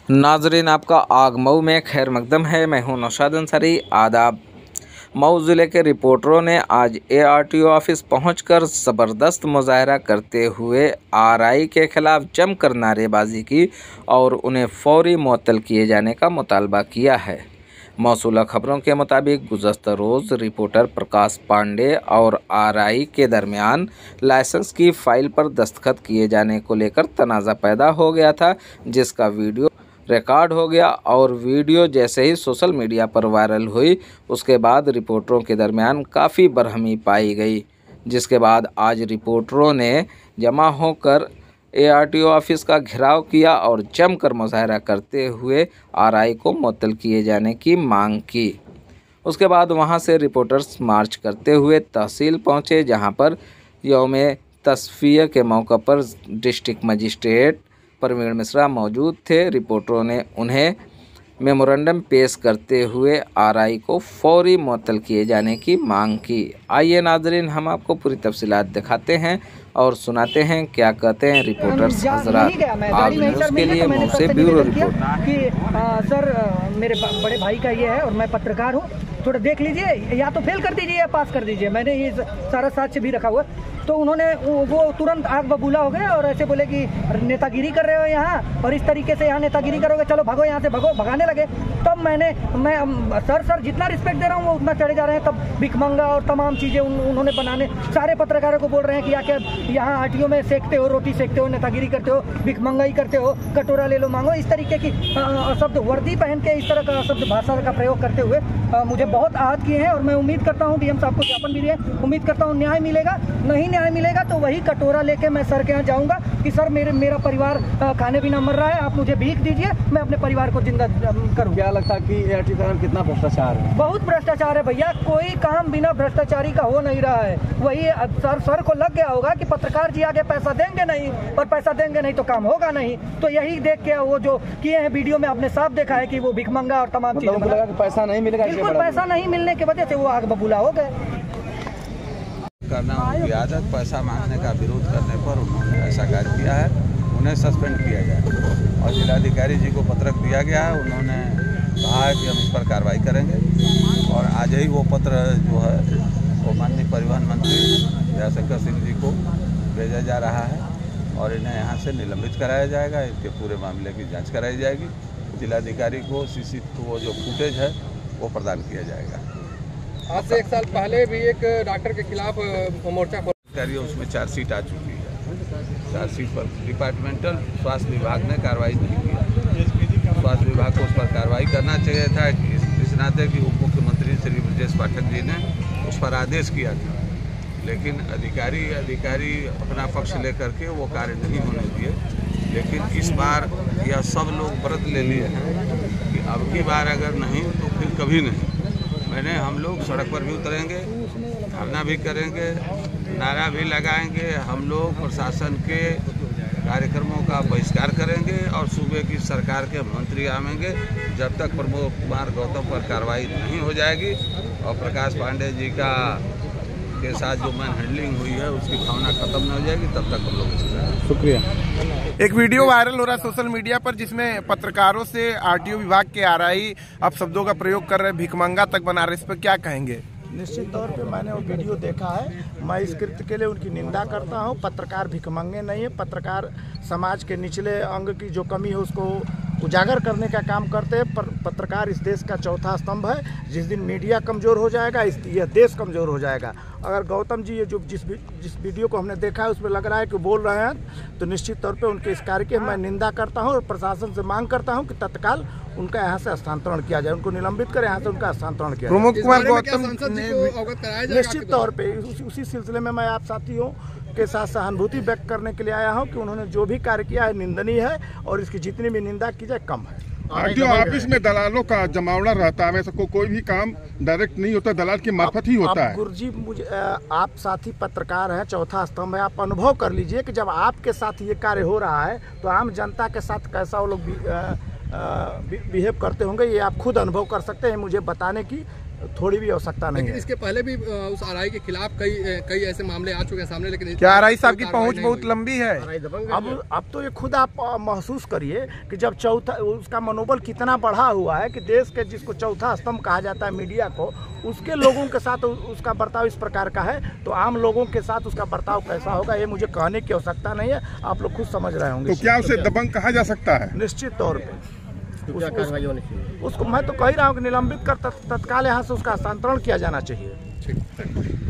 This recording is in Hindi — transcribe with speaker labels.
Speaker 1: नाजरीन, आपका आग मऊ में खैर मकदम है। मैं हूं नौशाद अंसारी। आदाब। मऊ ज़िले के रिपोर्टरों ने आज ARTO ऑफिस पहुंचकर ज़बरदस्त मुजाहरा करते हुए RI के खिलाफ जमकर नारेबाजी की और उन्हें फौरी मुअत्तल किए जाने का मुतालबा किया है। मौसूला खबरों के मुताबिक गुज़श्ता रोज़ रिपोर्टर प्रकाश पांडे और RI के दरमियान लाइसेंस की फ़ाइल पर दस्तखत किए जाने को लेकर तनाज़ा पैदा हो गया था, जिसका वीडियो रिकॉर्ड हो गया और वीडियो जैसे ही सोशल मीडिया पर वायरल हुई, उसके बाद रिपोर्टरों के दरमियान काफ़ी बरहमी पाई गई, जिसके बाद आज रिपोर्टरों ने जमा होकर ARTO ऑफिस का घेराव किया और जमकर मुजाहरा करते हुए RI को मुअत्तल किए जाने की मांग की। उसके बाद वहां से रिपोर्टर्स मार्च करते हुए तहसील पहुंचे, जहां पर यौम तस्फिया के मौका पर डिस्ट्रिक्ट मजिस्ट्रेट प्रवीण मिश्रा मौजूद थे। रिपोर्टरों ने उन्हें मेमोरेंडम पेश करते हुए RI को फौरी मुअत्तल किए जाने की मांग की। आइए नाजरीन, हम आपको पूरी तफसीलात दिखाते हैं और सुनाते हैं क्या कहते हैं रिपोर्टर्स हजरात। आग न्यूज़ के लिए मऊ से ब्यूरो रिपोर्ट।
Speaker 2: कि सर, मेरे बड़े भाई का ये है और मैं पत्रकार हूँ, थोड़ा देख लीजिए, या तो फेल कर दीजिए या पास कर दीजिए। मैंने ये सारा साक्ष्य भी रखा हुआ। तो उन्होंने वो तुरंत आग बबूला हो गए और ऐसे बोले कि नेतागिरी कर रहे हो यहाँ, और इस तरीके से यहाँ नेतागिरी करोगे, चलो भागो यहाँ से, भागो, भगाने लगे। तब मैं सर जितना रिस्पेक्ट दे रहा हूँ वो उतना चढ़े जा रहे हैं। तब भिखमंगा और तमाम चीज़ें उन्होंने बनाने, सारे पत्रकारों को बोल रहे हैं कि आके यहाँ RTO में सेकते हो, रोटी सेकते हो, नेतागिरी करते हो, भिखमंगाई करते हो, कटोरा ले लो मांगो, इस तरीके की शब्द, वर्दी पहन के इस तरह का शब्द भाषा का प्रयोग करते हुए मुझे बहुत आहत किए हैं। और मैं उम्मीद करता हूँ DM साहब को ज्ञापन भी दिए, उम्मीद करता हूँ न्याय मिलेगा। नहीं न्याय मिलेगा तो वही कटोरा लेके मैं सर के यहाँ जाऊँगा कि सर मेरा परिवार खाने बिना मर रहा है, आप मुझे भीख दीजिए, मैं अपने परिवार को जिंदा करूँ।
Speaker 3: क्या लगता है कि ARTO में कितना भ्रष्टाचार है?
Speaker 2: बहुत भ्रष्टाचार है भैया, कोई काम बिना भ्रष्टाचारी का हो नहीं रहा है। वही सर को लग गया होगा कि पत्रकार जी आगे पैसा देंगे नहीं, और पैसा देंगे नहीं तो काम होगा नहीं। तो यही देख के वो जो किए हैं वीडियो में आपने साफ देखा है कि वो भिखमंगा और तमाम चीजें,
Speaker 3: पैसा नहीं मिलेगा,
Speaker 2: बिल्कुल पैसा नहीं मिलने की वजह से वो आग बबूला हो गए।
Speaker 4: करना उनकी आदत, पैसा मांगने का विरोध करने पर उन्होंने ऐसा कार्य किया है, उन्हें सस्पेंड किया जाए। और जिलाधिकारी जी को पत्रक दिया गया है, उन्होंने कहा है कि हम इस पर कार्रवाई करेंगे। और आज ही वो पत्र जो है वो माननीय परिवहन मंत्री दयाशंकर सिंह जी को भेजा जा रहा है और इन्हें यहाँ से निलंबित कराया जाएगा। इनके पूरे मामले की जाँच कराई जाएगी। जिलाधिकारी को वो जो फुटेज है वो प्रदान किया जाएगा।
Speaker 3: आज से 1 साल पहले भी एक डॉक्टर के खिलाफ मोर्चा
Speaker 4: कार्य, उसमें चार्जशीट आ चुकी है। चार्जशीट पर डिपार्टमेंटल स्वास्थ्य विभाग ने कार्रवाई नहीं किया। स्वास्थ्य विभाग को उस पर कार्रवाई करना चाहिए था, इस नाते कि उप मुख्यमंत्री श्री ब्रजेश पाठक जी ने उस पर आदेश किया था, लेकिन अधिकारी अपना पक्ष लेकर के वो कार्य नहीं होने दिए। लेकिन इस बार यह सब लोग व्रत ले लिए हैं कि अब की बार अगर नहीं तो फिर कभी नहीं। हम लोग सड़क पर भी उतरेंगे, धरना भी करेंगे, नारा भी लगाएंगे। हम लोग प्रशासन के कार्यक्रमों का बहिष्कार करेंगे और सूबे की सरकार के मंत्री आवेंगे जब तक प्रमोद कुमार गौतम पर कार्रवाई नहीं हो जाएगी और प्रकाश पांडे जी के साथ जो मैन हैंडलिंग हुई है उसकी भावना खत्म नहीं हो जाएगी, तब तक हम लोग।
Speaker 3: शुक्रिया।
Speaker 5: एक वीडियो वायरल हो रहा है सोशल मीडिया पर, जिसमें पत्रकारों से RTO विभाग के RI अब शब्दों का प्रयोग कर रहे हैं, भिखमंगा तक बना रहे, इस पर क्या कहेंगे?
Speaker 6: निश्चित तौर पे मैंने वो वीडियो देखा है। मैं इस कृत्य के लिए उनकी निंदा करता हूँ। पत्रकार भिखमंगे नहीं है। पत्रकार समाज के निचले अंग की जो कमी है उसको उजागर करने का काम करते हैं। पत्रकार इस देश का चौथा स्तंभ है। जिस दिन मीडिया कमज़ोर हो जाएगा, यह देश कमज़ोर हो जाएगा। अगर गौतम जी ये जो जिस वीडियो को हमने देखा है उसमें लग रहा है कि बोल रहे हैं, तो निश्चित तौर पे उनके इस कार्य की मैं निंदा करता हूं और प्रशासन से मांग करता हूं कि तत्काल उनका यहां से हस्तांतरण किया जाए, उनको निलंबित कर यहां से उनका हस्तांतरण किया जाए।
Speaker 5: प्रमुख कुमार गौतम
Speaker 6: निश्चित तौर पे उसी सिलसिले में मैं आप साथियों के साथ सहानुभूति व्यक्त करने के लिए आया हूं कि उन्होंने जो भी कार्य किया है निंदनीय है और इसकी जितनी भी निंदा की जाए कम है।
Speaker 5: RTO ऑफिस में दलालों का जमावड़ा रहता है, वैसे कोई भी काम डायरेक्ट नहीं होता, दलाल की मार्फत ही होता है।
Speaker 6: गुरुजी, मुझे आप साथी पत्रकार हैं, चौथा स्तंभ है। आप अनुभव कर लीजिए कि जब आपके साथ ये कार्य हो रहा है तो आम जनता के साथ कैसा वो लोग बिहेव करते होंगे, ये आप खुद अनुभव कर सकते हैं। मुझे बताने की थोड़ी भी आवश्यकता नहीं
Speaker 3: लेकिन
Speaker 6: है।
Speaker 3: इसके पहले भी उस आरआई के खिलाफ कई ऐसे मामले आ चुके हैं सामने, लेकिन
Speaker 5: क्या आरआई साहब की पहुंच बहुत लंबी है?
Speaker 6: अब तो ये खुद आप महसूस करिए कि जब चौथा उसका मनोबल कितना बढ़ा हुआ है कि देश के जिसको चौथा स्तंभ कहा जाता है मीडिया को, उसके लोगों के साथ उसका बर्ताव इस प्रकार का है, तो आम लोगों के साथ उसका बर्ताव कैसा होगा ये मुझे कहने की आवश्यकता नहीं है, आप लोग खुद समझ रहे होंगे।
Speaker 5: तो क्या उसे दबंग कहा जा सकता है?
Speaker 6: निश्चित तौर पे उसको मैं तो कह रहा हूँ कि निलंबित कर तत्काल यहाँ से उसका हस्तांतरण किया जाना चाहिए।